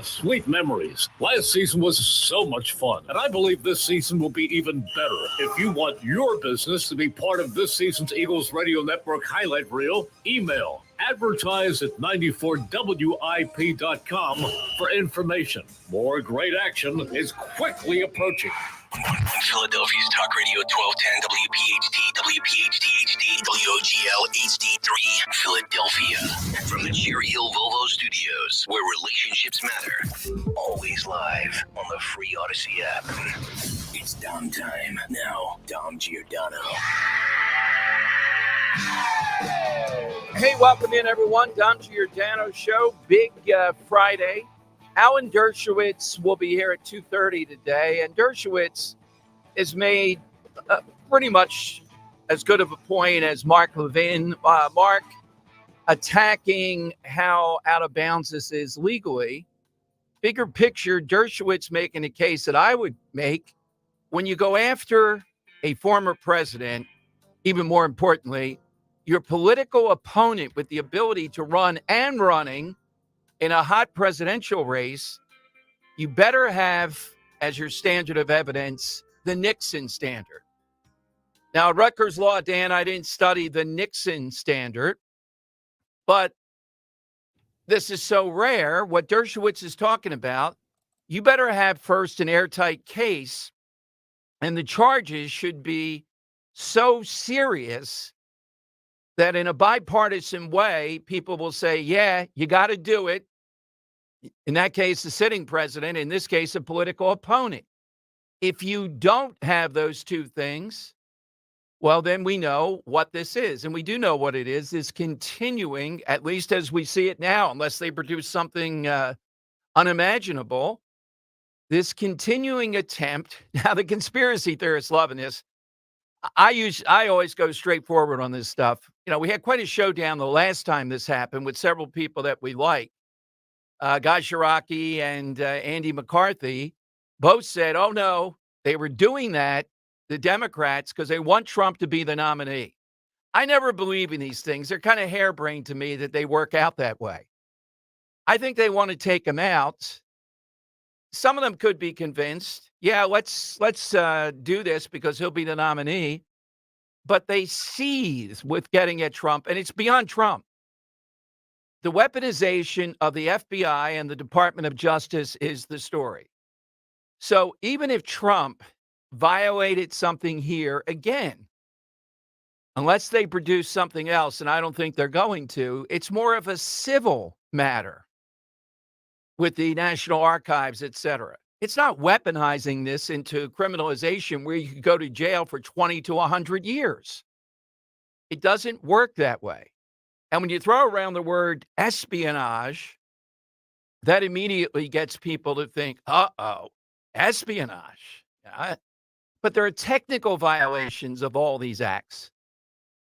Sweet memories. Last season was so much fun, and I believe this season will be even better. If you want your business to be part of this season's Eagles Radio Network highlight reel, email advertise@94wip.com for information. More great action is quickly approaching. Philadelphia's Talk Radio 1210 WPHT, WPHT HD, WOGL HD3, Philadelphia. From the Cherry Hill Volvo Studios, where relationships matter. Always live on the free Odyssey app. It's Dom time. Now, Dom Giordano. Hey, welcome in, everyone. Dom Giordano Show. Big Friday. Alan Dershowitz will be here at 2:30 today, and Dershowitz has made pretty much as good of a point as Mark Levin. Mark attacking how out of bounds this is legally. Bigger picture, Dershowitz making a case that I would make. When you go after a former president, even more importantly, your political opponent with the ability to run and running in a hot presidential race, you better have as your standard of evidence the Nixon standard. Now, at Rutgers Law, Dan, I didn't study the Nixon standard, but this is so rare. What Dershowitz is talking about, you better have first an airtight case, and the charges should be so serious that in a bipartisan way, people will say, yeah, you got to do it. In that case, the sitting president, in this case, a political opponent. If you don't have those two things, well, then we know what this is. And we do know what it is continuing, at least as we see it now, unless they produce something unimaginable, this continuing attempt. Now, the conspiracy theorists loving this. I always go straight forward on this stuff. You know, we had quite a showdown the last time this happened with several people that we like. Guy Shiraki and Andy McCarthy both said, oh, no, they were doing that, the Democrats, because they want Trump to be the nominee. I never believe in these things. They're kind of harebrained to me that they work out that way. I think they want to take him out. Some of them could be convinced, yeah, let's do this because he'll be the nominee. But they seethe with getting at Trump, and it's beyond Trump. The weaponization of the FBI and the Department of Justice is the story. So even if Trump violated something here again, unless they produce something else, and I don't think they're going to, it's more of a civil matter with the National Archives, et cetera. It's not weaponizing this into criminalization where you could go to jail for 20 to 100 years. It doesn't work that way. And when you throw around the word espionage, that immediately gets people to think, uh-oh, espionage. But there are technical violations of all these acts.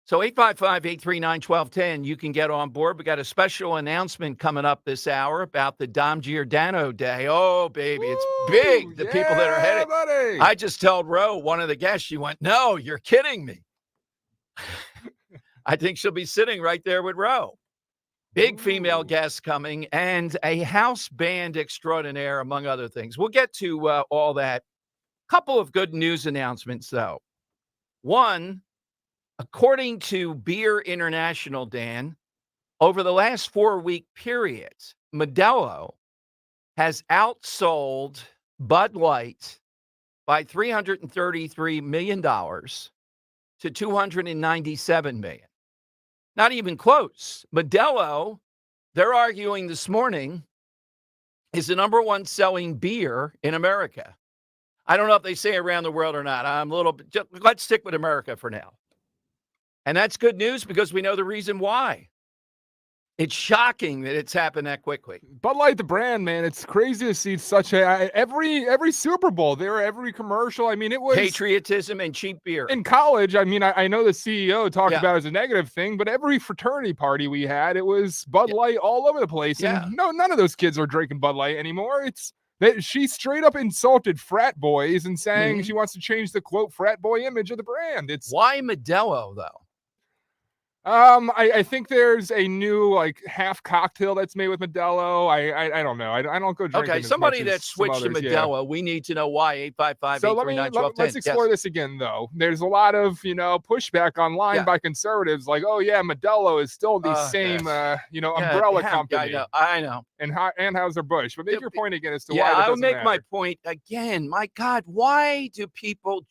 So 855-839-1210, you can get on board. We got a special announcement coming up this hour about the Dom Giordano Day. Oh, baby, it's big, the people that are headed. Buddy. I just told Ro, one of the guests, she went, no, you're kidding me. I think she'll be sitting right there with Ro. Big female guests coming and a house band extraordinaire, among other things. We'll get to all that. Couple of good news announcements, though. One, according to Beer International, Dan, over the last 4-week period, Modelo has outsold Bud Light by $333 million to $297 million. Not even close. Modelo, they're arguing this morning, is the number one selling beer in America. I don't know if they say around the world or not. I'm a little bit, let's stick with America for now. And that's good news because we know the reason why. It's shocking that it's happened that quickly. Bud Light, the brand, man, it's crazy to see such a every Super Bowl, every commercial. I mean, it was patriotism and cheap beer. In college, I mean, I know the CEO talked about it as a negative thing, but every fraternity party we had, it was Bud Light all over the place. And no, none of those kids are drinking Bud Light anymore. It's that she straight up insulted frat boys and saying she wants to change the quote frat boy image of the brand. It's why Modelo though? I think there's a new like half cocktail that's made with Modelo. I don't know. I don't go drinking. Okay, as somebody much as that some switched to others, Modelo, we need to know why. 855-839-1210. Let's explore this again, though. There's a lot of pushback online by conservatives, like, oh yeah, Modelo is still the same umbrella company. I know. And Anheuser-Busch. But make your point again as to why that I'll doesn't make matter. my point again. My God, why do people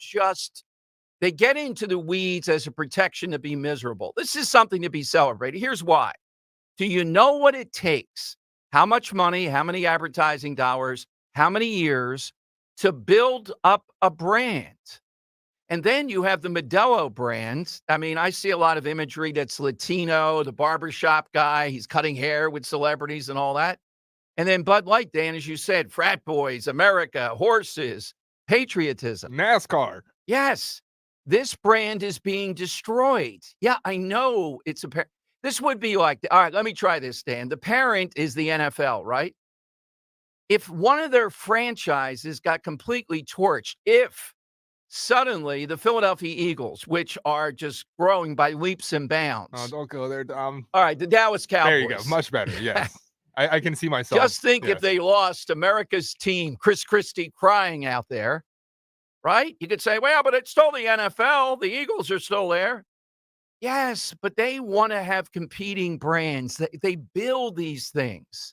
they get into the weeds as a protection to be miserable? This is something to be celebrated. Here's why. Do you know what it takes? How much money, how many advertising dollars, how many years to build up a brand? And then you have the Modelo brand. I mean, I see a lot of imagery that's Latino, the barbershop guy. He's cutting hair with celebrities and all that. And then Bud Light, Dan, as you said, frat boys, America, horses, patriotism. NASCAR. Yes. This brand is being destroyed. Yeah, I know it's this would be like, all right, let me try this, Dan. The parent is the NFL, right? If one of their franchises got completely torched, if suddenly the Philadelphia Eagles, which are just growing by leaps and bounds. Oh, don't go there, Dom. All right, the Dallas Cowboys. There you go. Much better, yes. I can see myself. Just think if they lost America's team, Chris Christie crying out there. Right? You could say, well, but it's still the NFL. The Eagles are still there. Yes, but they want to have competing brands. They build these things.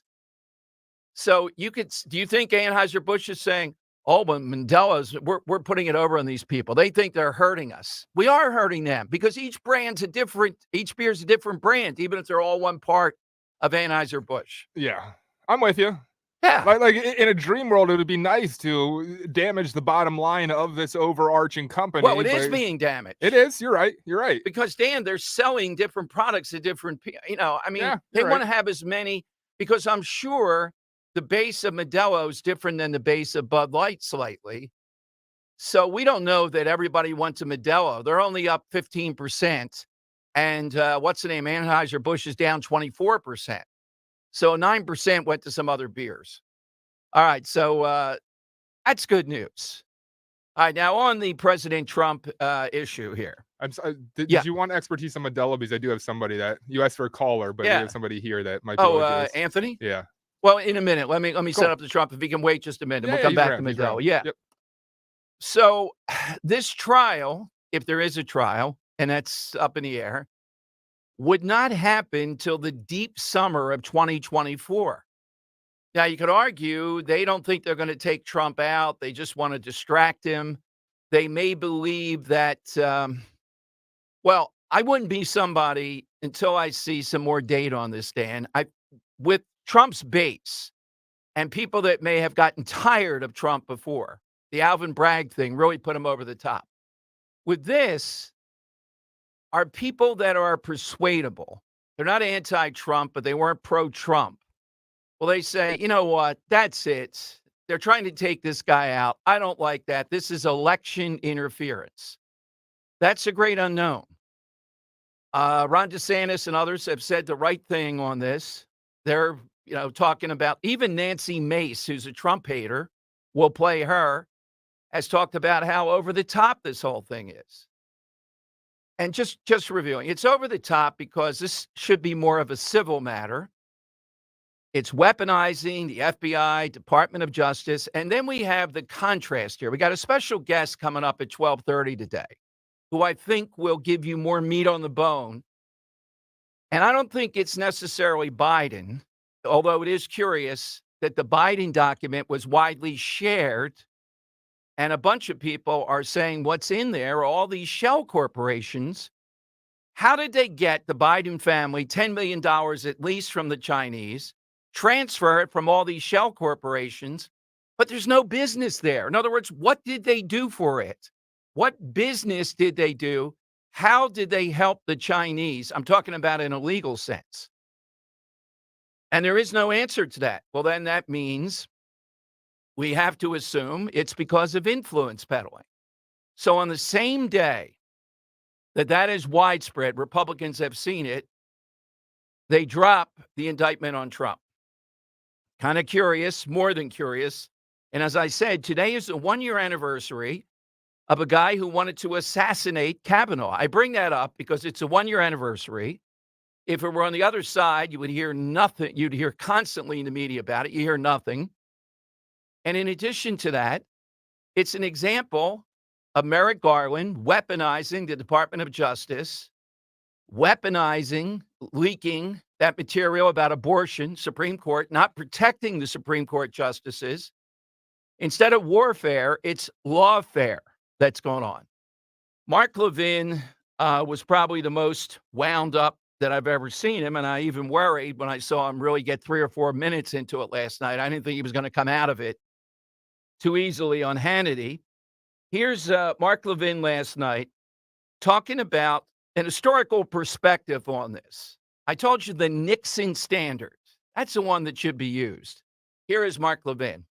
So do you think Anheuser-Busch is saying, oh, but Mandela's, we're putting it over on these people. They think they're hurting us. We are hurting them because each beer's a different brand, even if they're all one part of Anheuser-Busch. Yeah, I'm with you. Yeah. Like in a dream world, it would be nice to damage the bottom line of this overarching company. Well, it is being damaged. It is. You're right. You're right. Because, Dan, they're selling different products to different people. They want to have as many, because I'm sure the base of Modelo is different than the base of Bud Light slightly. So we don't know that everybody wants a Modelo. They're only up 15%. And what's the name? Anheuser-Busch is down 24%. So 9% went to some other beers. All right, so that's good news. All right, now on the President Trump issue here. I'm sorry, did you want expertise on Modelo? Because I do have somebody that you asked for a caller, but we have somebody here that might be. Anthony? Yeah. Well, in a minute, let me set up the Trump. If he can wait just a minute, we'll come back to Modelo. Yeah. Yep. So this trial, if there is a trial, and that's up in the air, would not happen till the deep summer of 2024. Now, you could argue they don't think they're going to take Trump out. They just want to distract him. They may believe that, I wouldn't be somebody until I see some more data on this, Dan. With Trump's base and people that may have gotten tired of Trump before, the Alvin Bragg thing really put him over the top. With this, are people that are persuadable. They're not anti-Trump, but they weren't pro-Trump. Well, they say, you know what? That's it. They're trying to take this guy out. I don't like that. This is election interference. That's a great unknown. Ron DeSantis and others have said the right thing on this. They're, talking about, even Nancy Mace, who's a Trump hater, will play her, has talked about how over the top this whole thing is. And just reviewing, it's over the top because this should be more of a civil matter. It's weaponizing the FBI, Department of Justice. And then we have the contrast here. We got a special guest coming up at 12:30 today, who I think will give you more meat on the bone. And I don't think it's necessarily Biden, although it is curious that the Biden document was widely shared. And a bunch of people are saying what's in there, all these shell corporations. How did they get the Biden family $10 million at least from the Chinese, transfer it from all these shell corporations, but there's no business there? In other words, what did they do for it? What business did they do? How did they help the Chinese? I'm talking about in a legal sense. And there is no answer to that. Well, then that means we have to assume it's because of influence peddling. So on the same day that is widespread, Republicans have seen it, they drop the indictment on Trump. Kind of curious, more than curious. And as I said, today is the 1-year anniversary of a guy who wanted to assassinate Kavanaugh. I bring that up because it's a 1-year anniversary. If it were on the other side, you would hear nothing. You'd hear constantly in the media about it. You hear nothing. And in addition to that, it's an example of Merrick Garland weaponizing the Department of Justice, weaponizing, leaking that material about abortion, Supreme Court, not protecting the Supreme Court justices. Instead of warfare, it's lawfare that's going on. Mark Levin was probably the most wound up that I've ever seen him, and I even worried when I saw him really get 3 or 4 minutes into it last night. I didn't think he was going to come out of it too easily on Hannity. Here's Mark Levin last night talking about an historical perspective on this. I told you the Nixon standard. That's the one that should be used. Here is Mark Levin.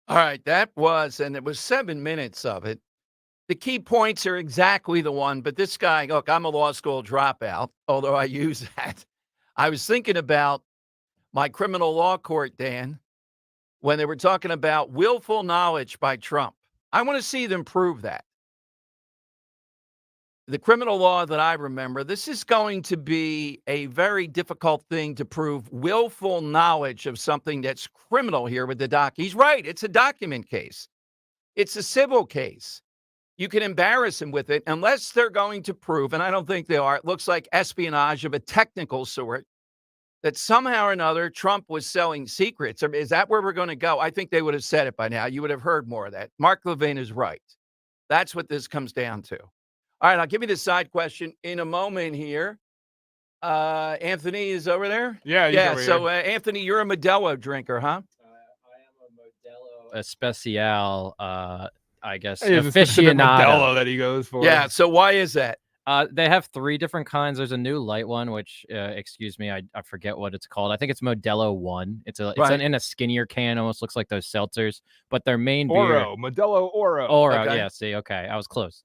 All right, that was, and it was 7 minutes of it. The key points are exactly the one, but this guy, look, I'm a law school dropout, although I use that. I was thinking about my criminal law court, Dan, when they were talking about willful knowledge by Trump. I want to see them prove that. The criminal law that I remember, this is going to be a very difficult thing to prove willful knowledge of something that's criminal here with the doc. He's right. It's a document case. It's a civil case. You can embarrass him with it unless they're going to prove, and I don't think they are, it looks like espionage of a technical sort, that somehow or another Trump was selling secrets. Or is that where we're going to go? I think they would have said it by now. You would have heard more of that. Mark Levin is right. That's what this comes down to. All right, I'll give you the side question in a moment here. Anthony is over there? Yeah. So, Anthony, you're a Modelo drinker, huh? I am a Modelo Especial, I guess, It's a specific aficionado. Modelo that he goes for. Yeah, so why is that? They have 3 different kinds. There's a new light one, which, excuse me, I forget what it's called. I think it's Modelo 1. It's in a skinnier can, almost looks like those seltzers. But their main beer, Modelo Oro. okay. Yeah, see, okay, I was close.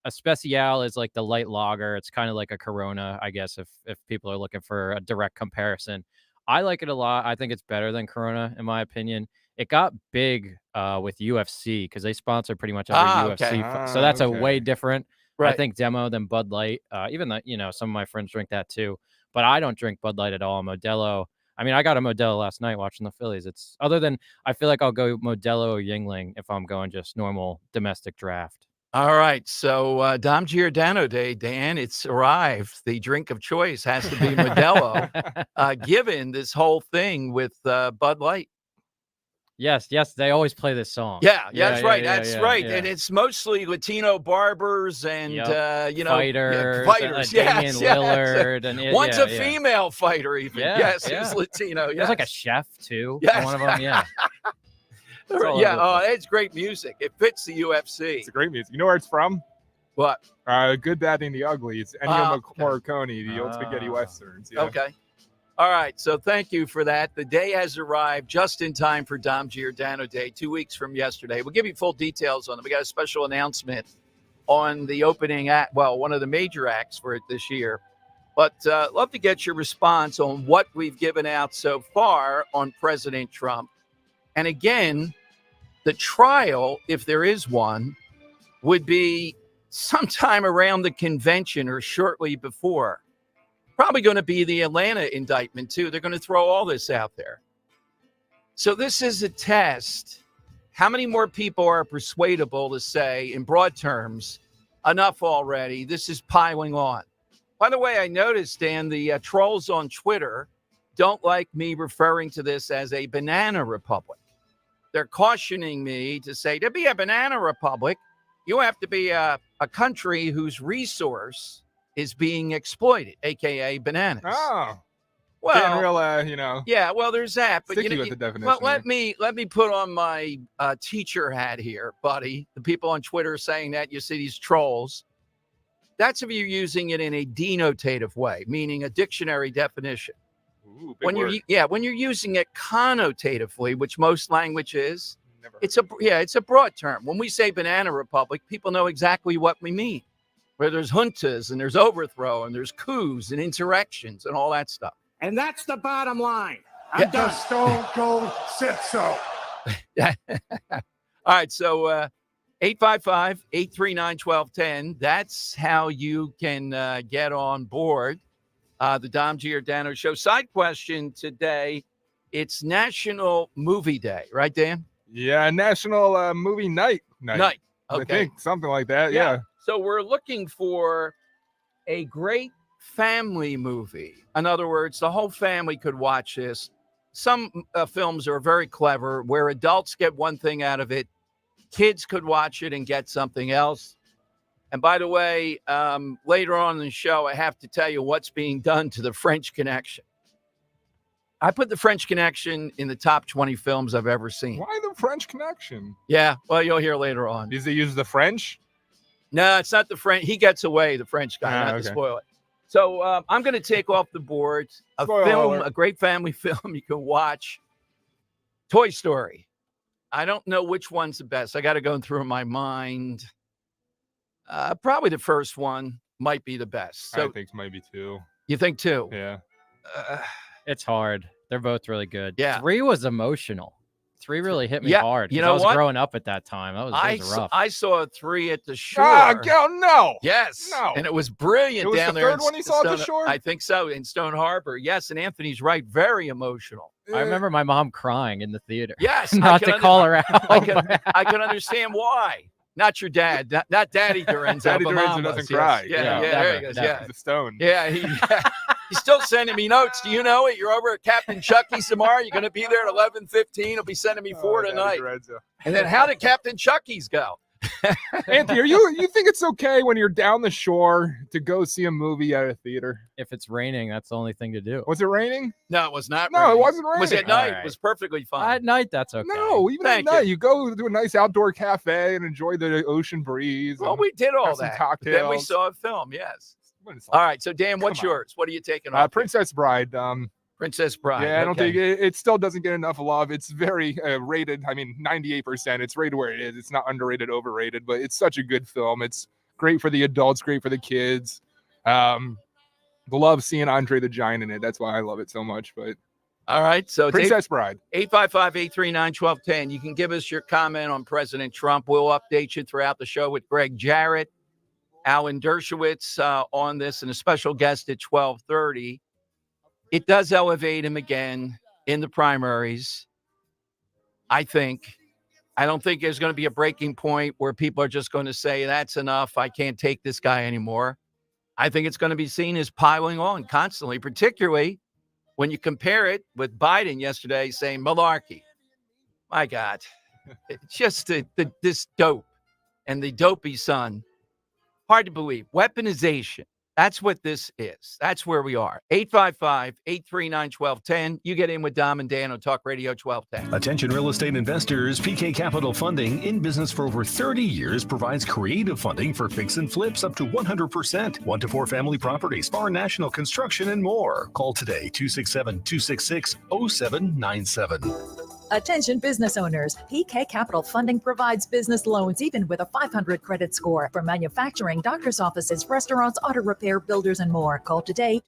Especial is like the light lager. It's kind of like a Corona, I guess, if people are looking for a direct comparison. I like it a lot. I think it's better than Corona, in my opinion. It got big with UFC because they sponsor pretty much every UFC. So that's a way different, I think, demo than Bud Light. Even though, some of my friends drink that too. But I don't drink Bud Light at all. Modelo. I mean, I got a Modelo last night watching the Phillies. It's other than I feel like I'll go Modelo or Yingling if I'm going just normal domestic draft. All right, so Dom Giordano Day, Dan, it's arrived. The drink of choice has to be Modelo, given this whole thing with Bud Light. Yes, they always play this song. That's right. And it's mostly Latino barbers and, fighters, Damian Lillard. And one's a female fighter even. He's Latino. There's like a chef, too. Yes. One of them, It's great music. It fits the UFC. It's great music. You know where it's from? What? Good, Bad, and the Ugly. It's Ennio Morricone, the old spaghetti westerns. Yeah. Okay. All right. So thank you for that. The day has arrived just in time for Dom Giordano Day, 2 weeks from yesterday. We'll give you full details on it. We got a special announcement on the opening act. Well, one of the major acts for it this year. But love to get your response on what we've given out so far on President Trump. And again, the trial, if there is one, would be sometime around the convention or shortly before. Probably going to be the Atlanta indictment, too. They're going to throw all this out there. So this is a test. How many more people are persuadable to say, in broad terms, enough already, this is piling on? By the way, I noticed, Dan, the trolls on Twitter don't like me referring to this as a banana republic. They're cautioning me to say, to be a banana republic, you have to be a country whose resource is being exploited, a.k.a. bananas. Oh. Well, real, Yeah, well, there's that. But sticky with the definition. Well, let me put on my teacher hat here, buddy. The people on Twitter saying that, you see these trolls. That's if you're using it in a denotative way, meaning a dictionary definition. Ooh, when you're using it connotatively, which most language is, it's a broad term. When we say banana republic, people know exactly what we mean. Where there's juntas and there's overthrow and there's coups and insurrections and all that stuff. And that's the bottom line. I'm done. Stone Cold said so. All right, so 855-839-1210. That's how you can get on board the Dom Giordano Show. Side question today, it's National Movie Day, right, Dan? Yeah, National Movie Night. Okay. I think, something like that, yeah. So we're looking for a great family movie. In other words, the whole family could watch this. Some films are very clever where adults get one thing out of it. Kids could watch it and get something else. And by the way, later on in the show, I have to tell you what's being done to the French Connection. I put the French Connection in the top 20 films I've ever seen. Why the French Connection? Yeah, well, you'll hear later on. Does he use the French? No, it's not the French. He gets away, the French guy, not to spoil it. So I'm going to take off the board a great family film you can watch. Toy Story. I don't know which one's the best. I got to go through my mind. Probably the first one might be the best. So, I think maybe two. You think two? Yeah. It's hard. They're both really good. Yeah. 3 was emotional. 3 really hit me hard. You know I was growing up at that time. That was rough. I saw 3 at the shore. No. Yes. No. And it was brilliant. It was down the there. third one you saw at the shore? I think so, in Stone Harbor. Yes, and Anthony's right. Very emotional. I remember my mom crying in the theater. Yes. Not to call her out. I can understand why. Not your dad. Not Daddy Dorenzo. Daddy Dorenzo doesn't cry. Yeah, there he goes. Yeah. The stone. Yeah, he's still sending me notes. Do you know it? You're over at Captain Chucky's tomorrow. You're going to be there at 11:15. He'll be sending me 4 tonight. And then how did Captain Chucky's go? Anthony, you think it's okay when you're down the shore to go see a movie at a theater? If it's raining, that's the only thing to do. Was it raining? No, it was not. No, raining. it wasn't raining. It was at night. Right. It was perfectly fine. At night, that's okay. No, even at night, you go to a nice outdoor cafe and enjoy the ocean breeze. Well, we did all that. Cocktails. Then we saw a film. Yes. All right. So, Dan, what's yours? What are you taking off? Princess Bride. Princess Bride. Yeah, I don't think it still doesn't get enough love. It's very rated. I mean, 98%. It's rated where it is. It's not underrated, overrated, but it's such a good film. It's great for the adults, great for the kids. Love seeing Andre the Giant in it. That's why I love it so much. But all right, so Princess Bride. 855-839-1210. You can give us your comment on President Trump. We'll update you throughout the show with Greg Jarrett, Alan Dershowitz on this, and a special guest at 12:30. It does elevate him again in the primaries, I think. I don't think there's going to be a breaking point where people are just going to say, that's enough. I can't take this guy anymore. I think it's going to be seen as piling on constantly, particularly when you compare it with Biden yesterday saying malarkey. My God, it's just this dope and the dopey son. Hard to believe. Weaponization. That's what this is. That's where we are. 855-839-1210. You get in with Dom and Dan on Talk Radio 1210. Attention real estate investors. PK Capital Funding, in business for over 30 years, provides creative funding for fix and flips up to 100%. 1 to 4 family properties, Spar National Construction, and more. Call today, 267-266-0797. Attention business owners. PK Capital Funding provides business loans even with a 500 credit score for manufacturing, doctor's offices, restaurants, auto repair, builders, and more. Call today.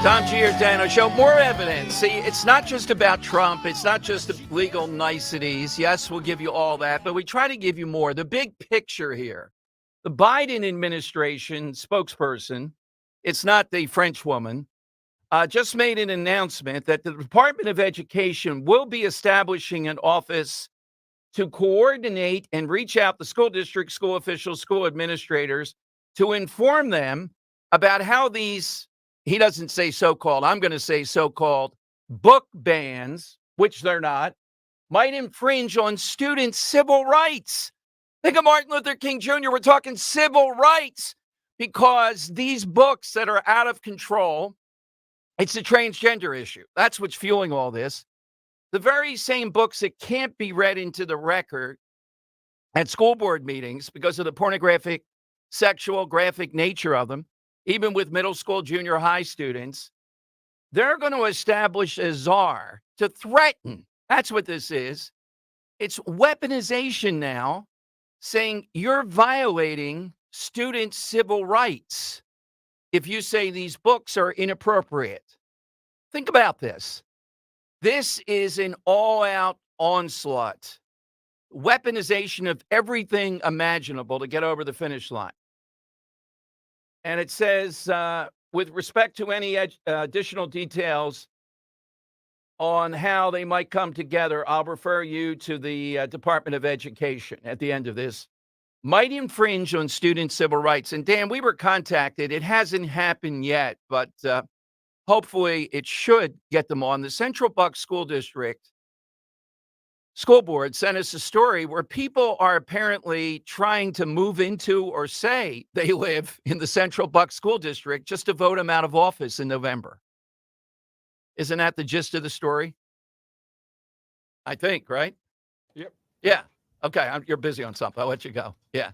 Tom Giordano Show. More evidence. See, it's not just about Trump. It's not just the legal niceties. Yes, we'll give you all that, but we try to give you more. The big picture here. The Biden administration spokesperson, it's not the French woman, just made an announcement that the Department of Education will be establishing an office to coordinate and reach out to school districts, school officials, school administrators to inform them about how these, he doesn't say so-called, I'm going to say so-called book bans, which they're not, might infringe on students' civil rights. Think of Martin Luther King Jr. We're talking civil rights because these books that are out of control, it's a transgender issue. That's what's fueling all this. The very same books that can't be read into the record at school board meetings because of the pornographic, sexual, graphic nature of them, even with middle school, junior high students, they're going to establish a czar to threaten. That's what this is. It's weaponization now, saying you're violating student civil rights if you say these books are inappropriate. Think about this. This is an all-out onslaught, weaponization of everything imaginable to get over the finish line. And it says, with respect to any additional details on how they might come together, I'll refer you to the Department of Education at the end of this. Might infringe on student civil rights. And Dan, we were contacted. It hasn't happened yet, but hopefully it should get them on. The Central Bucks School District School Board sent us a story where people are apparently trying to move into or say they live in the Central Bucks School District just to vote them out of office in November. Isn't that the gist of the story? I think, right? Yep. Yeah. Okay. You're busy on something. I'll let you go. Yeah.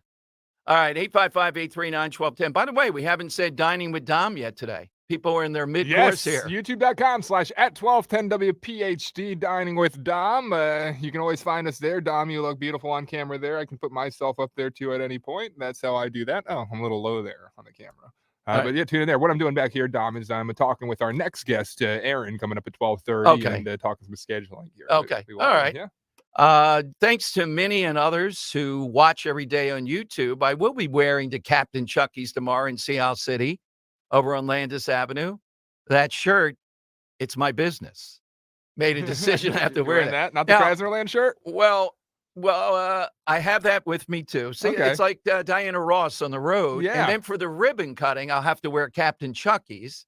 All right. 855-839-1210. By the way, we haven't said Dining with Dom yet today. People are in their mid-course here. YouTube.com/@1210WPHD Dining with Dom. You can always find us there. Dom, you look beautiful on camera there. I can put myself up there too at any point. That's how I do that. Oh, I'm a little low there on the camera. But yeah, tune in there. What I'm doing back here, Dom, is I'm talking with our next guest, Aaron, coming up at 12:30, and talking some scheduling here. Okay. All right. Yeah. Thanks to Minnie and others who watch every day on YouTube, I will be wearing the Captain Chucky's tomorrow in Sea City over on Landis Avenue. That shirt, it's my business. Made a decision I have to wear that. Not the Krasnerland shirt? Well, I have that with me too. See, it's like Diana Ross on the road. Yeah. And then for the ribbon cutting, I'll have to wear Captain Chucky's.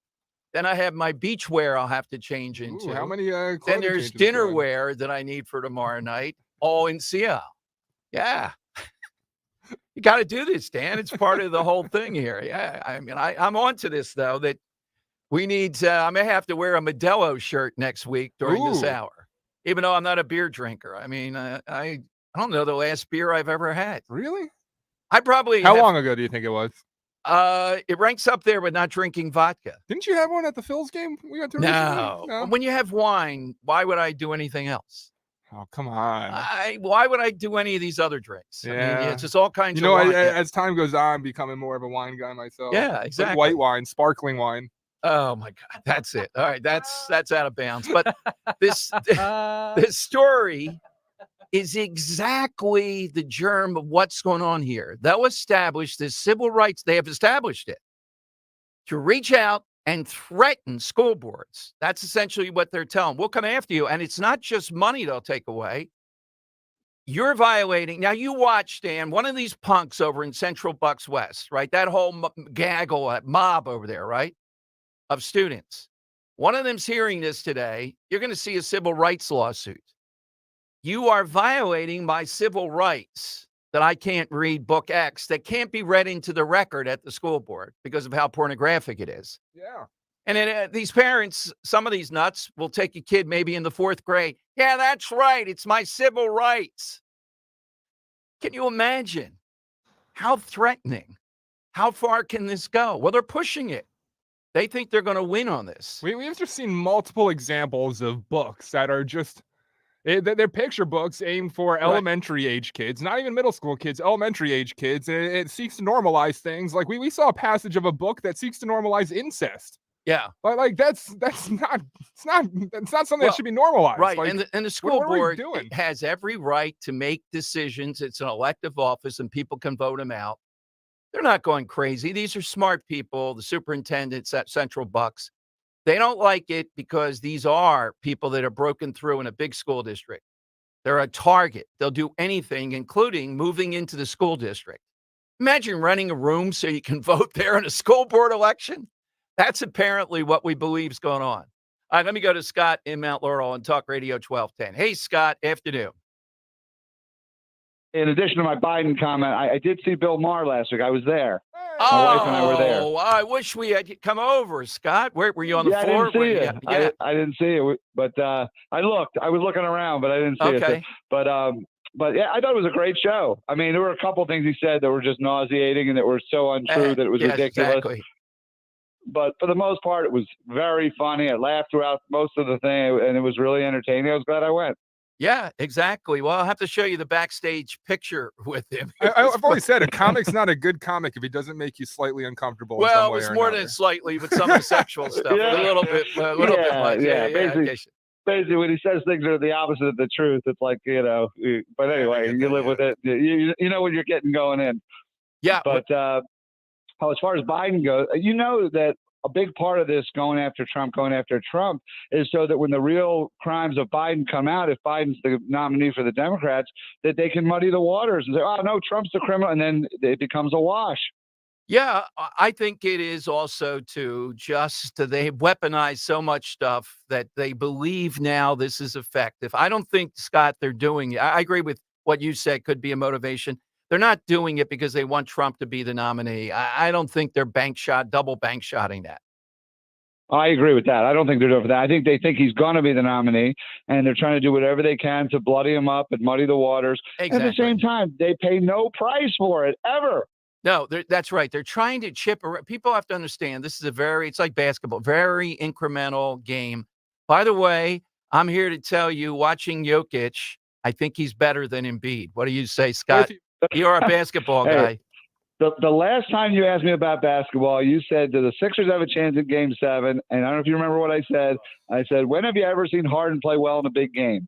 Then I have my beach wear I'll have to change into. Ooh, how many then there's dinner wear that I need for tomorrow night, all in Seattle. Yeah. You got to do this, Dan. It's part of the whole thing here. Yeah. I mean, I'm on to this, though, that we need I may have to wear a Modelo shirt next week during this hour, even though I'm not a beer drinker. I mean, I don't know the last beer I've ever had. Really? I probably How long ago do you think it was? It ranks up there with not drinking vodka. Didn't you have one at the Phil's game we went to recently? No. When you have wine, why would I do anything else? Oh, come on. Why would I do any of these other drinks? Yeah. I mean, it's just all kinds of wine. As time goes on, I'm becoming more of a wine guy myself. Yeah, exactly. Like white wine, sparkling wine. Oh my God. That's it. All right. That's out of bounds. But this story is exactly the germ of what's going on here. They'll establish this civil rights. They have established it to reach out and threaten school boards. That's essentially what they're telling. We'll come after you. And it's not just money they'll take away. You're violating. Now, you watch, Dan, one of these punks over in Central Bucks West, right? That whole gaggle, that mob over there, right? Of students. One of them's hearing this today. You're going to see a civil rights lawsuit. You are violating my civil rights that I can't read book X, that can't be read into the record at the school board because of how pornographic it is. Yeah. And then these parents, some of these nuts will take a kid maybe in the 4th grade. Yeah, that's right. It's my civil rights. Can you imagine how threatening? How far can this go? Well, they're pushing it. They think they're going to win on this. We've just seen multiple examples of books that are just, they're picture books aimed for elementary age kids, not even middle school kids, elementary age kids. And it seeks to normalize things. Like we saw a passage of a book that seeks to normalize incest. Yeah. Like that's not something that should be normalized. Right. Like, and the school board doing? has every right to make decisions. It's an elective office and people can vote them out. They're not going crazy. These are smart people. The superintendents at Central Bucks, they don't like it because these are people that are broken through in a big school district. They're a target. They'll do anything, including moving into the school district. Imagine renting a room so you can vote there in a school board election. That's apparently what we believe is going on. All right, let me go to Scott in Mount Laurel on Talk Radio 1210. Hey, Scott, afternoon. In addition to my Biden comment, I did see Bill Maher last week. I was there. My wife and I were there. I wish we had come over, Scott. Where were you on the floor? I didn't see it. I didn't see it, but I looked. I was looking around, but I didn't see it. So, but yeah, I thought it was a great show. I mean, there were a couple things he said that were just nauseating and that were so untrue that it was ridiculous. Exactly. But for the most part, it was very funny. I laughed throughout most of the thing, and it was really entertaining. I was glad I went. Yeah, exactly. Well, I'll have to show you the backstage picture with him. I've always said a comic's not a good comic if he doesn't make you slightly uncomfortable. Well, it was more than slightly with some of the sexual stuff. A little bit much. Yeah. Basically, when he says things are the opposite of the truth, it's like, but anyway, you live with it. You know what you're getting going in. Yeah. But as far as Biden goes, you know that a big part of this going after Trump is so that when the real crimes of Biden come out, if Biden's the nominee for the Democrats, that they can muddy the waters and say, oh, no, Trump's the criminal. And then it becomes a wash. Yeah, I think it is also they've weaponized so much stuff that they believe now this is effective. I don't think, Scott, they're doing it. I agree with what you said could be a motivation. They're not doing it because they want Trump to be the nominee. I don't think they're double bank shotting that. I agree with that. I don't think they're doing for that. I think they think he's going to be the nominee, and they're trying to do whatever they can to bloody him up and muddy the waters. Exactly. At the same time, they pay no price for it, ever. No, that's right. They're trying to chip around. People have to understand this is it's like basketball, very incremental game. By the way, I'm here to tell you, watching Jokic, I think he's better than Embiid. What do you say, Scott? You're a basketball guy. The last time you asked me about basketball, you said, do the Sixers have a chance in Game 7? And I don't know if you remember what I said. I said, when have you ever seen Harden play well in a big game?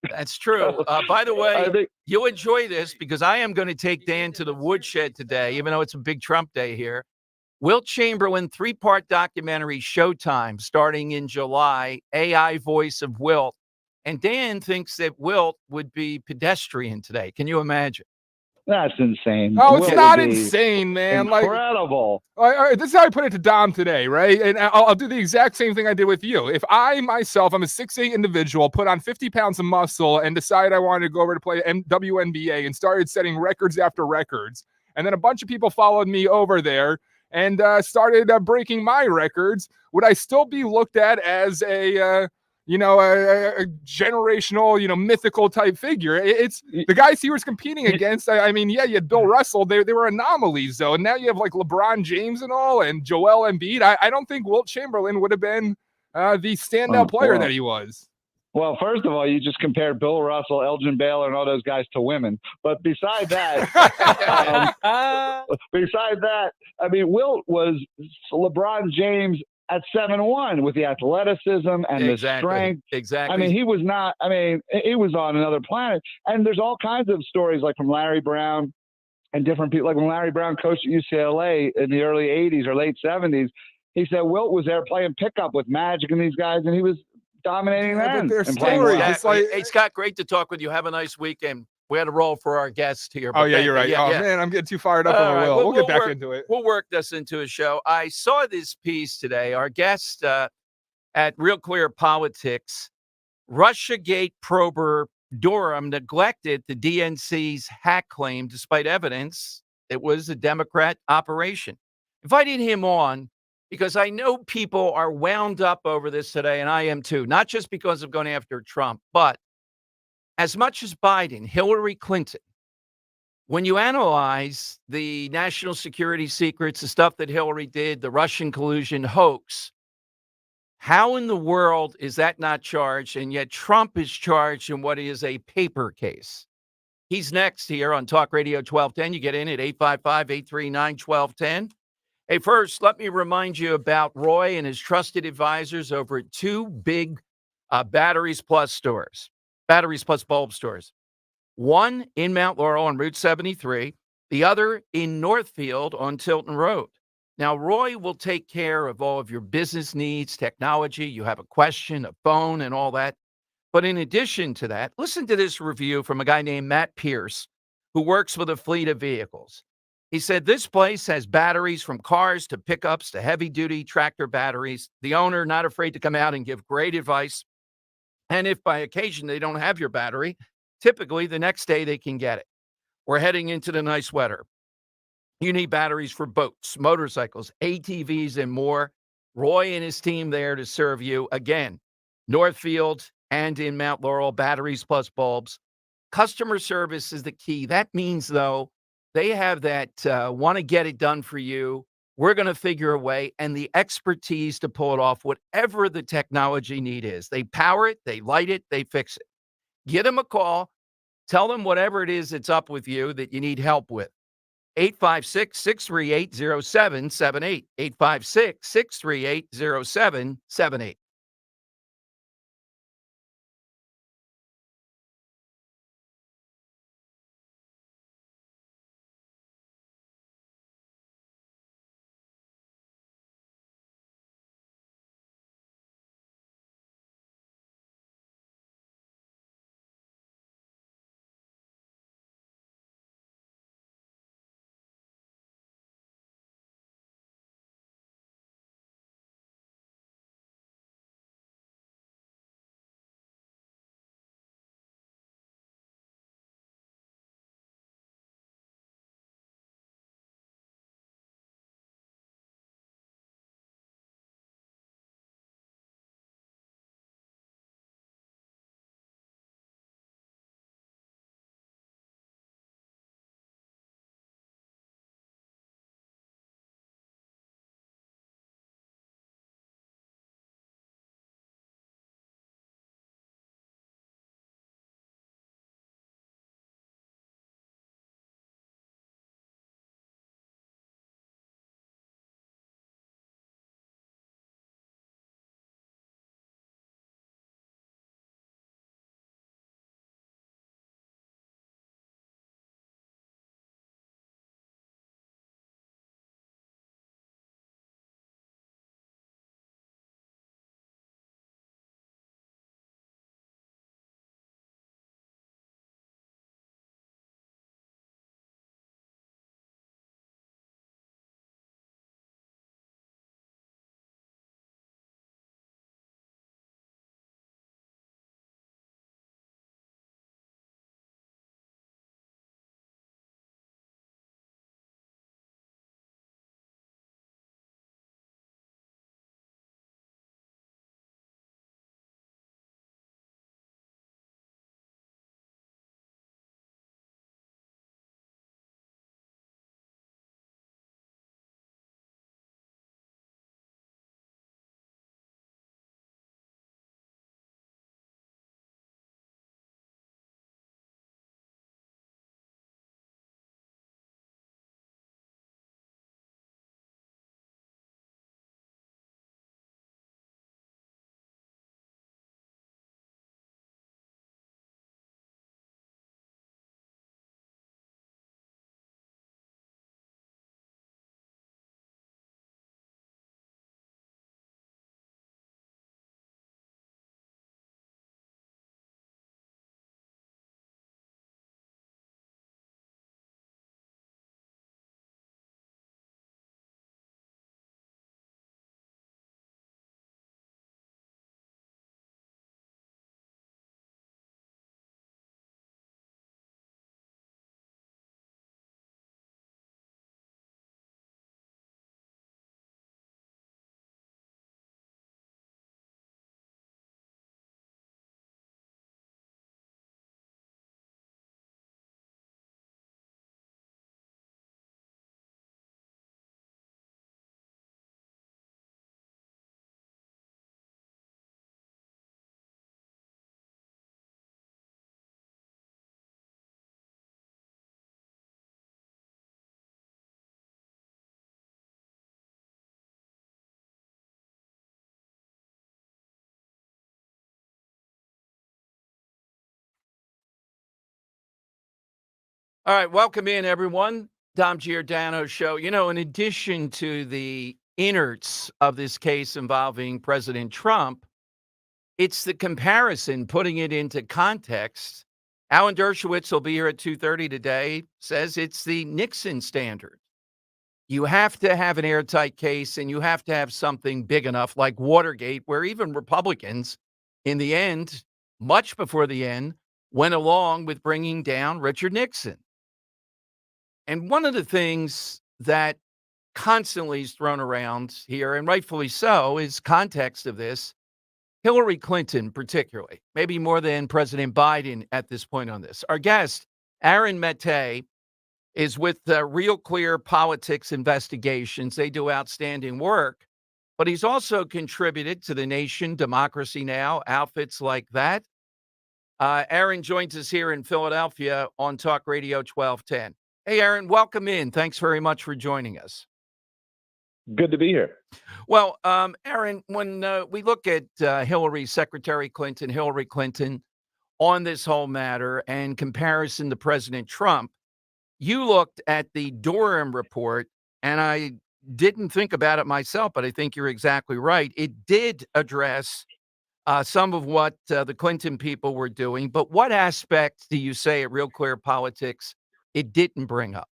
That's true. By the way, you'll enjoy this because I am going to take Dan to the woodshed today, even though it's a big Trump day here. Wilt Chamberlain 3-part documentary, Showtime, starting in July, AI voice of Wilt. And Dan thinks that Wilt would be pedestrian today. Can you imagine? That's insane. Oh, it's not insane, man. Incredible. This is how I put it to Dom today, right? And I'll do the exact same thing I did with you. If I myself, I'm a 6'8" individual, put on 50 pounds of muscle and decided I wanted to go over to play WNBA and started setting records after records, and then a bunch of people followed me over there and started breaking my records, would I still be looked at as a generational, mythical type figure? It's the guys he was competing against. I mean, yeah, you had Bill Russell. They were anomalies, though. And now you have like LeBron James and all, and Joel Embiid. I don't think Wilt Chamberlain would have been the standout player that he was. Well, first of all, you just compared Bill Russell, Elgin Baylor, and all those guys to women. But besides that, I mean, Wilt was LeBron James at 7'1" with the athleticism and the strength. Exactly. I mean, he was not, he was on another planet. And there's all kinds of stories like from Larry Brown and different people. Like when Larry Brown coached at UCLA in the early 80s or late 70s, he said Wilt was there playing pickup with Magic and these guys, and he was dominating them. Hey, Scott, great to talk with you. Have a nice weekend. We had a roll for our guest here. Oh, yeah, you're right. Man, I'm getting too fired up on Will. We'll get back into it. We'll work this into a show. I saw this piece today. Our guest at Real Clear Politics, Russiagate prober Durham neglected the DNC's hack claim despite evidence it was a Democrat operation. Invited him on because I know people are wound up over this today, and I am too, not just because of going after Trump, but as much as Biden, Hillary Clinton, when you analyze the national security secrets, the stuff that Hillary did, the Russian collusion hoax, how in the world is that not charged? And yet Trump is charged in what is a paper case. He's next here on Talk Radio 1210. You get in at 855-839-1210. Hey, first, let me remind you about Roy and his trusted advisors over at two big Batteries Plus stores. Batteries Plus bulb stores. One in Mount Laurel on Route 73, the other in Northfield on Tilton Road. Now, Roy will take care of all of your business needs, technology. You have a question, a phone, and all that. But in addition to that, listen to this review from a guy named Matt Pierce, who works with a fleet of vehicles. He said, this place has batteries from cars to pickups to heavy-duty tractor batteries. The owner not afraid to come out and give great advice. And if by occasion they don't have your battery, typically the next day they can get it. We're heading into the nice weather. You need batteries for boats, motorcycles, ATVs, and more. Roy and his team there to serve you. Again, Northfield and in Mount Laurel, Batteries Plus bulbs. Customer service is the key. That means, though, they have that want to get it done for you. We're going to figure a way and the expertise to pull it off, whatever the technology need is. They power it, they light it, they fix it. Give them a call. Tell them whatever it is that's up with you that you need help with. 856-638-0778. 856-638-0778. All right, welcome in, everyone. Dom Giordano Show. You know, in addition to the innards of this case involving President Trump, it's the comparison, putting it into context. Alan Dershowitz will be here at 2:30 today, says it's the Nixon standard. You have to have an airtight case, and you have to have something big enough like Watergate, where even Republicans, in the end, much before the end, went along with bringing down Richard Nixon. And one of the things that constantly is thrown around here, and rightfully so, is context of this. Hillary Clinton, particularly, maybe more than President Biden at this point on this. Our guest, Aaron Mette, is with Real Clear Politics Investigations. They do outstanding work, but he's also contributed to The Nation, Democracy Now!, outfits like that. Aaron joins us here in Philadelphia on Talk Radio 1210. Hey, Aaron, welcome in. Thanks very much for joining us. Good to be here. Well, Aaron, when we look at Hillary Clinton on this whole matter and comparison to President Trump, you looked at the Durham report, and I didn't think about it myself, but I think you're exactly right. It did address some of what the Clinton people were doing, but what aspects do you say at Real Clear Politics it didn't bring up?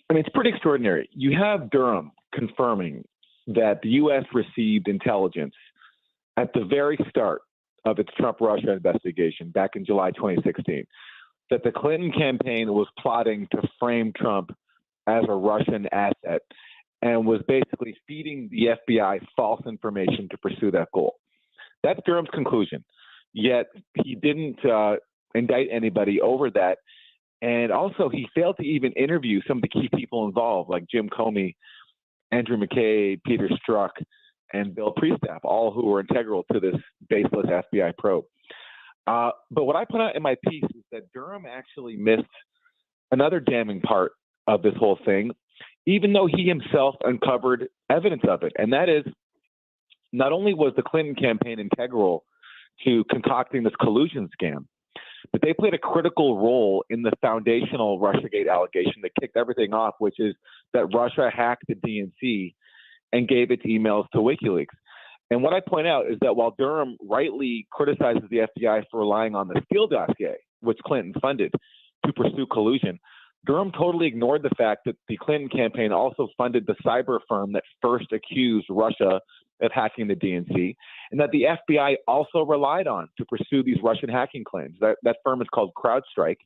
I mean, it's pretty extraordinary. You have Durham confirming that the U.S. received intelligence at the very start of its Trump-Russia investigation back in July 2016, that the Clinton campaign was plotting to frame Trump as a Russian asset and was basically feeding the FBI false information to pursue that goal. That's Durham's conclusion. Yet he didn't indict anybody over that. And also, he failed to even interview some of the key people involved, like Jim Comey, Andrew McCabe, Peter Strzok, and Bill Priestap, all who were integral to this baseless FBI probe. But what I put out in my piece is that Durham actually missed another damning part of this whole thing, even though he himself uncovered evidence of it. And that is, not only was the Clinton campaign integral to concocting this collusion scam, but they played a critical role in the foundational Russiagate allegation that kicked everything off, which is that Russia hacked the DNC and gave its emails to WikiLeaks. And what I point out is that while Durham rightly criticizes the FBI for relying on the Steele dossier, which Clinton funded, to pursue collusion, Durham totally ignored the fact that the Clinton campaign also funded the cyber firm that first accused Russia of hacking the DNC, and that the FBI also relied on to pursue these Russian hacking claims. That firm is called CrowdStrike.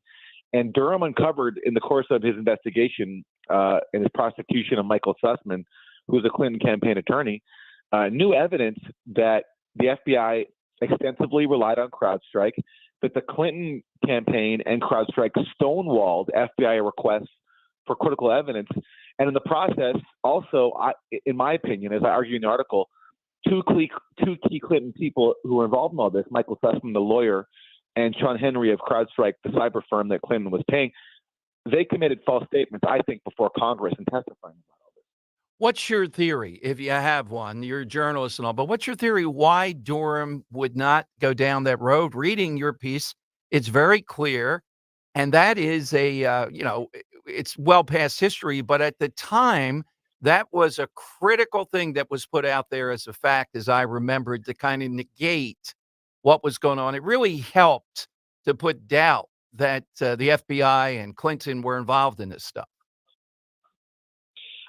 And Durham uncovered in the course of his investigation in his prosecution of Michael Sussman, who was a Clinton campaign attorney, new evidence that the FBI extensively relied on CrowdStrike, that the Clinton campaign and CrowdStrike stonewalled FBI requests for critical evidence. And in the process, also, in my opinion, as I argue in the article, two key Clinton people who were involved in all this, Michael Sussman, the lawyer, and Sean Henry of CrowdStrike, the cyber firm that Clinton was paying, they committed false statements, I think, before Congress in testifying about all this. What's your theory, if you have one? You're a journalist and all, but what's your theory why Durham would not go down that road? Reading your piece, it's very clear, and that is it's well past history, but at the time, that was a critical thing that was put out there as a fact, as I remembered, to kind of negate what was going on. It really helped to put doubt that the FBI and Clinton were involved in this stuff.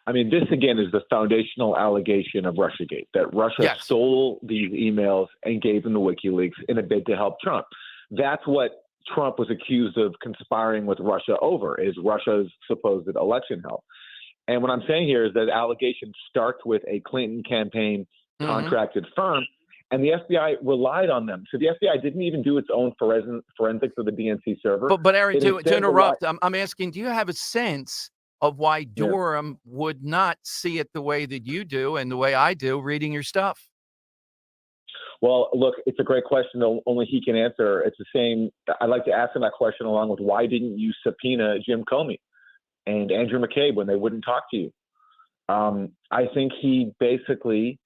I mean, this again is the foundational allegation of Russiagate, that Russia stole these emails and gave them to WikiLeaks in a bid to help Trump. That's what Trump was accused of conspiring with Russia over, is Russia's supposed election help. And what I'm saying here is that allegation starts with a Clinton campaign contracted firm, and the FBI relied on them. So the FBI didn't even do its own forensics of the DNC server. But Aaron, to interrupt, I'm asking, do you have a sense of why Durham would not see it the way that you do and the way I do reading your stuff? Well, look, it's a great question. Only he can answer. It's the same. I'd like to ask him that question along with, why didn't you subpoena Jim Comey and Andrew McCabe when they wouldn't talk to you? I think he basically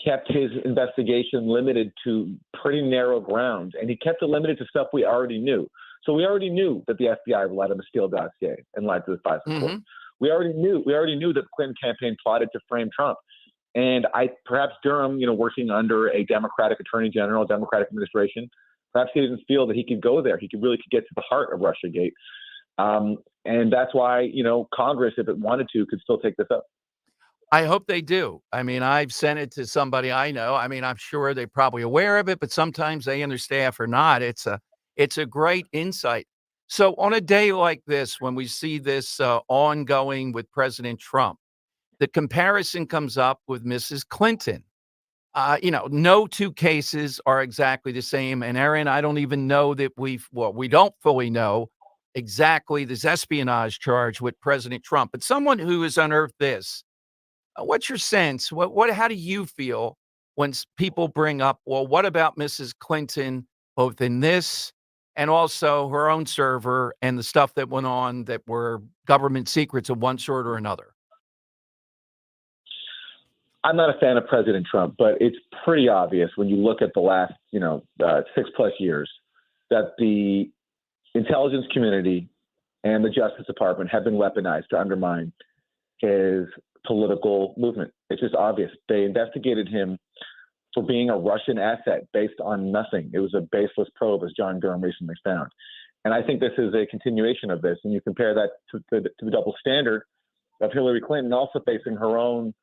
kept his investigation limited to pretty narrow grounds, and he kept it limited to stuff we already knew. So we already knew that the FBI relied on the Steele dossier and lied to the FISA court. We already knew that the Clinton campaign plotted to frame Trump. And perhaps Durham, working under a Democratic attorney general, Democratic administration, perhaps he didn't feel that he could go there. He could get to the heart of Russiagate. And that's why, Congress, if it wanted to, could still take this up. I hope they do. I mean, I've sent it to somebody I know. I mean, I'm sure they're probably aware of it, but sometimes they understaff or not. It's a great insight. So on a day like this, when we see this ongoing with President Trump, the comparison comes up with Mrs. Clinton. No two cases are exactly the same. And Aaron, I don't even know that we don't fully know exactly this espionage charge with President Trump. But someone who has unearthed this, what's your sense? How do you feel when people bring up, well, what about Mrs. Clinton, both in this and also her own server and the stuff that went on that were government secrets of one sort or another? I'm not a fan of President Trump, but it's pretty obvious when you look at the last, 6+ years that the intelligence community and the Justice Department have been weaponized to undermine his political movement. It's just obvious. They investigated him for being a Russian asset based on nothing. It was a baseless probe, as John Durham recently found. And I think this is a continuation of this. And you compare that to the double standard of Hillary Clinton also facing her own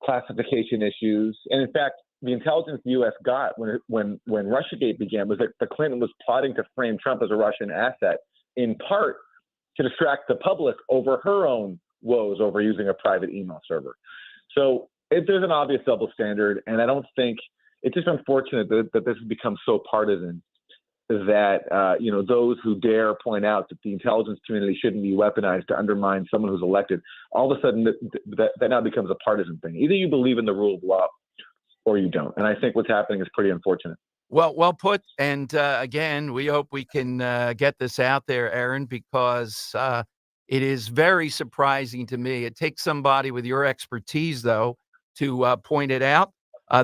classification issues. And in fact, the intelligence the U.S. got when Russiagate began was that the Clinton was plotting to frame Trump as a Russian asset, in part to distract the public over her own woes over using a private email server. So there's an obvious double standard, and I don't think it's just unfortunate that this has become so partisan that those who dare point out that the intelligence community shouldn't be weaponized to undermine someone who's elected, all of a sudden that now becomes a partisan thing. Either you believe in the rule of law or you don't. And I think what's happening is pretty unfortunate. Well put. And again, we hope we can get this out there, Aaron, because it is very surprising to me. It takes somebody with your expertise, though, to point it out.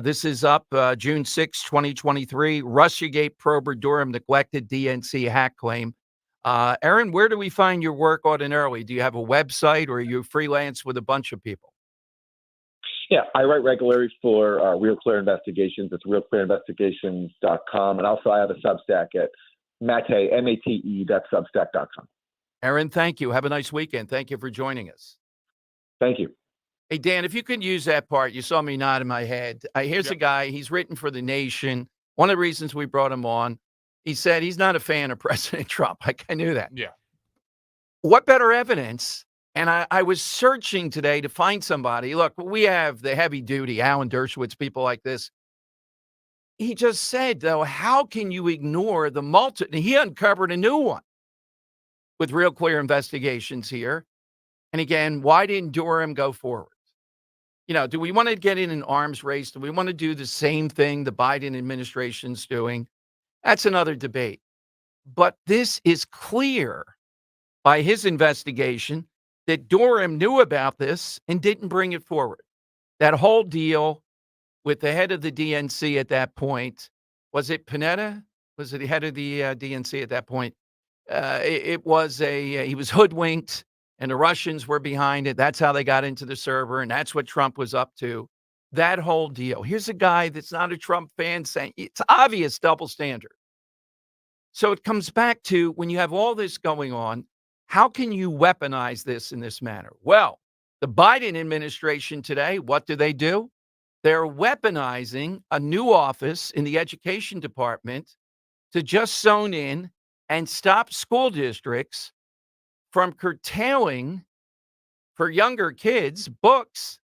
This is up June 6, 2023. Russiagate prober Durham neglected DNC hack claim. Aaron, where do we find your work ordinarily? Do you have a website, or are you freelance with a bunch of people? Yeah, I write regularly for Real Clear Investigations. It's realclearinvestigations.com. And also I have a Substack at Mate, mate.substack.com. Aaron, thank you. Have a nice weekend. Thank you for joining us. Thank you. Hey, Dan, if you could use that part, you saw me nod in my head. Here's a guy, he's written for The Nation. One of the reasons we brought him on, he said he's not a fan of President Trump. I knew that. Yeah. What better evidence? And I was searching today to find somebody. Look, we have the heavy duty, Alan Dershowitz, people like this. He just said, though, how can you ignore the multitude? He uncovered a new one with Real Clear Investigations here. And again, why didn't Durham go forward? Do we want to get in an arms race? Do we want to do the same thing the Biden administration's doing? That's another debate. But this is clear by his investigation that Durham knew about this and didn't bring it forward. That whole deal with the head of the DNC at that point, was it Panetta? Was it the head of the DNC at that point? He was hoodwinked. And the Russians were behind it. That's how they got into the server. And that's what Trump was up to. That whole deal. Here's a guy that's not a Trump fan saying it's obvious double standard. So it comes back to when you have all this going on, how can you weaponize this in this manner? Well, the Biden administration today, what do? They're weaponizing a new office in the education department to just zone in and stop school districts from curtailing for younger kids books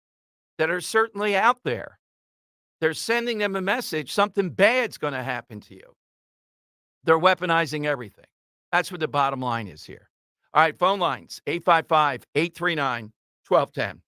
that are certainly out there. They're sending them a message, something bad's going to happen to you. They're weaponizing everything. That's what the bottom line is here. All right, phone lines, 855-839-1210.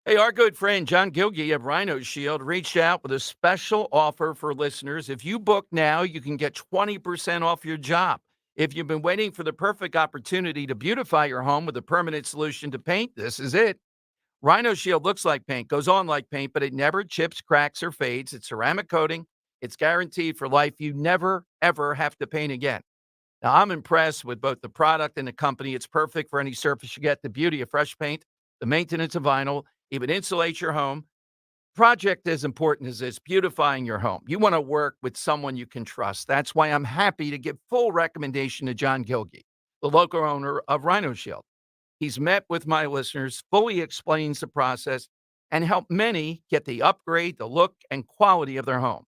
Hey, our good friend John Gilgee of Rhino Shield reached out with a special offer for listeners. If you book now, you can get 20% off your job. If you've been waiting for the perfect opportunity to beautify your home with a permanent solution to paint, this is it. Rhino Shield looks like paint, goes on like paint, but it never chips, cracks, or fades. It's ceramic coating. It's guaranteed for life. You never, ever have to paint again. Now, I'm impressed with both the product and the company. It's perfect for any surface you get. The beauty of fresh paint, the maintenance of vinyl, even insulate your home. Project as important as this, beautifying your home. You want to work with someone you can trust. That's why I'm happy to give full recommendation to John Gilgee, the local owner of Rhino Shield. He's met with my listeners, fully explains the process, and helped many get the upgrade, the look, and quality of their home.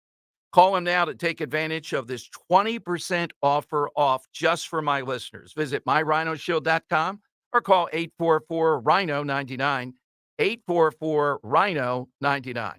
Call him now to take advantage of this 20% offer off just for my listeners. Visit myrhinoshield.com or call 844-RHINO-99, 844-RHINO-99.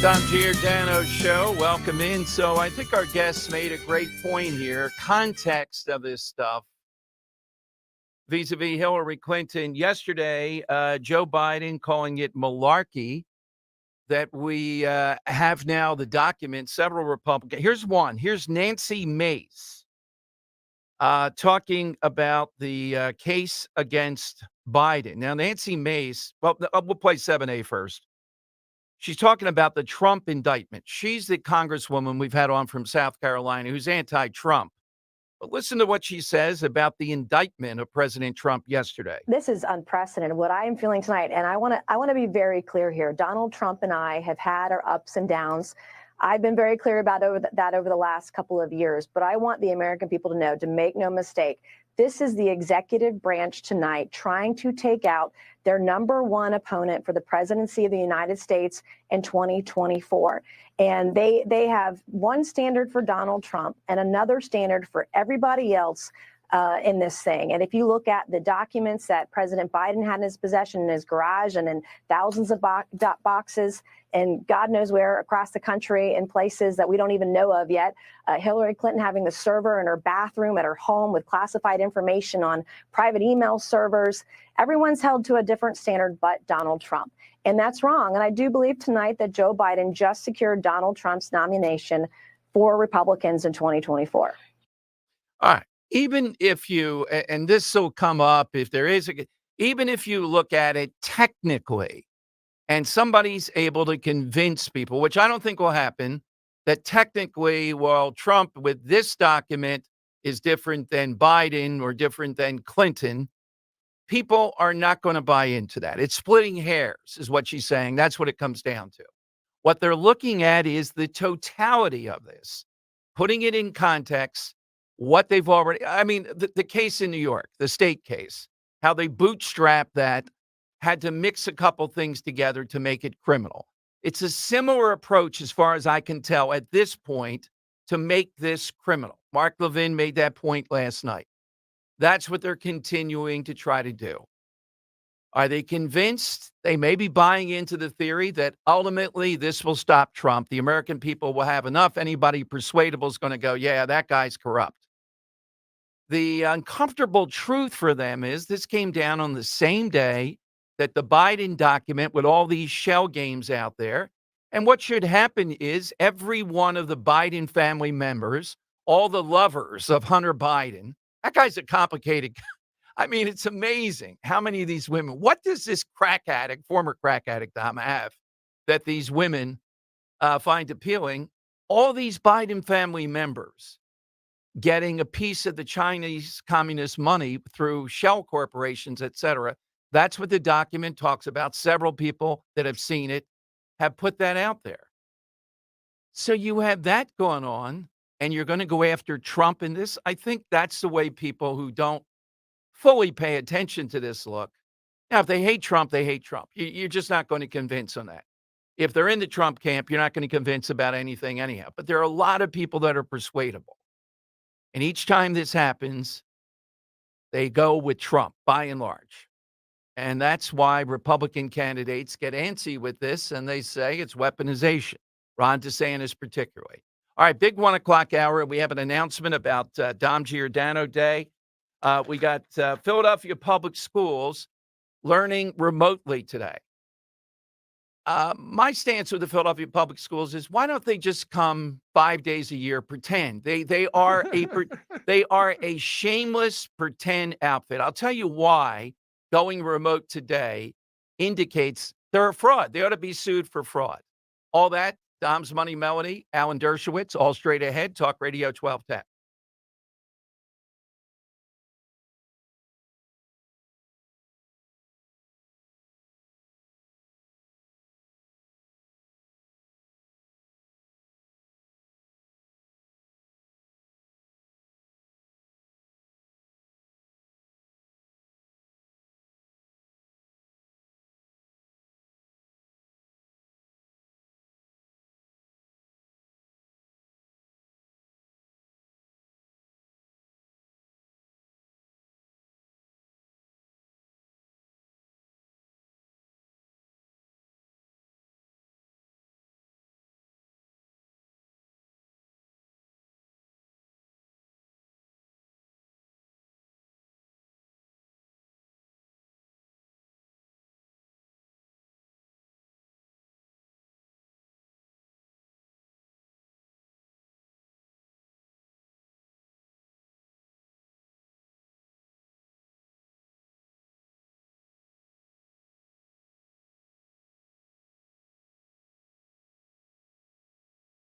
Tom Giordano Show. Welcome in. So I think our guests made a great point here. Context of this stuff vis-a-vis Hillary Clinton. Yesterday, Joe Biden calling it malarkey that we have now the document, several Republicans. Here's one. Here's Nancy Mace talking about the case against Biden. Now, Nancy Mace, well, we'll play 7A first. She's talking about the Trump indictment. She's the congresswoman we've had on from South Carolina who's anti-Trump. But listen to what she says about the indictment of President Trump yesterday. This is unprecedented. What I am feeling tonight, and I want to be very clear here. Donald Trump and I have had our ups and downs. I've been very clear about that over the last couple of years, but I want the American people to know, to make no mistake, this is the executive branch tonight trying to take out their number one opponent for the presidency of the United States in 2024. And they have one standard for Donald Trump and another standard for everybody else in this thing. And if you look at the documents that President Biden had in his possession in his garage and in thousands of boxes and God knows where across the country in places that we don't even know of yet, Hillary Clinton having the server in her bathroom at her home with classified information on private email servers, everyone's held to a different standard but Donald Trump. And that's wrong. And I do believe tonight that Joe Biden just secured Donald Trump's nomination for Republicans in 2024. All right. Even if you, and this will come up if there is, even if you look at it technically, and somebody's able to convince people, which I don't think will happen, that technically, well, Trump with this document is different than Biden or different than Clinton, people are not going to buy into that. It's splitting hairs is what she's saying. That's what it comes down to. What they're looking at is the totality of this, putting it in context, what they've already, I mean, the case in New York, the state case, how they bootstrapped that, had to mix a couple things together to make it criminal. It's a similar approach, as far as I can tell at this point, to make this criminal. Mark Levin made that point last night. That's what they're continuing to try to do. Are they convinced? They may be buying into the theory that ultimately this will stop Trump. The American people will have enough. Anybody persuadable is going to go, yeah, that guy's corrupt. The uncomfortable truth for them is this came down on the same day that the Biden document with all these shell games out there. And what should happen is every one of the Biden family members, all the lovers of Hunter Biden, that guy's a complicated, I mean, it's amazing how many of these women, what does this crack addict, former crack addict, have that these women find appealing? All these Biden family members getting a piece of the Chinese communist money through shell corporations, et cetera. That's what the document talks about. Several people that have seen it have put that out there. So you have that going on, and you're going to go after Trump in this. I think that's the way people who don't fully pay attention to this look. Now, if they hate Trump, they hate Trump. You're just not going to convince on that. If they're in the Trump camp, you're not going to convince about anything anyhow. But there are a lot of people that are persuadable. And each time this happens, they go with Trump, by and large. And that's why Republican candidates get antsy with this, and they say it's weaponization. Ron DeSantis particularly. All right, big 1 o'clock hour. We have an announcement about Dom Giordano Day. We got Philadelphia Public Schools learning remotely today. My stance with the Philadelphia Public Schools is, why don't they just come 5 days a year, pretend? They are a shameless pretend outfit. I'll tell you why going remote today indicates they're a fraud. They ought to be sued for fraud. All that, Dom's Money Melody, Alan Dershowitz, all straight ahead, Talk Radio 1210.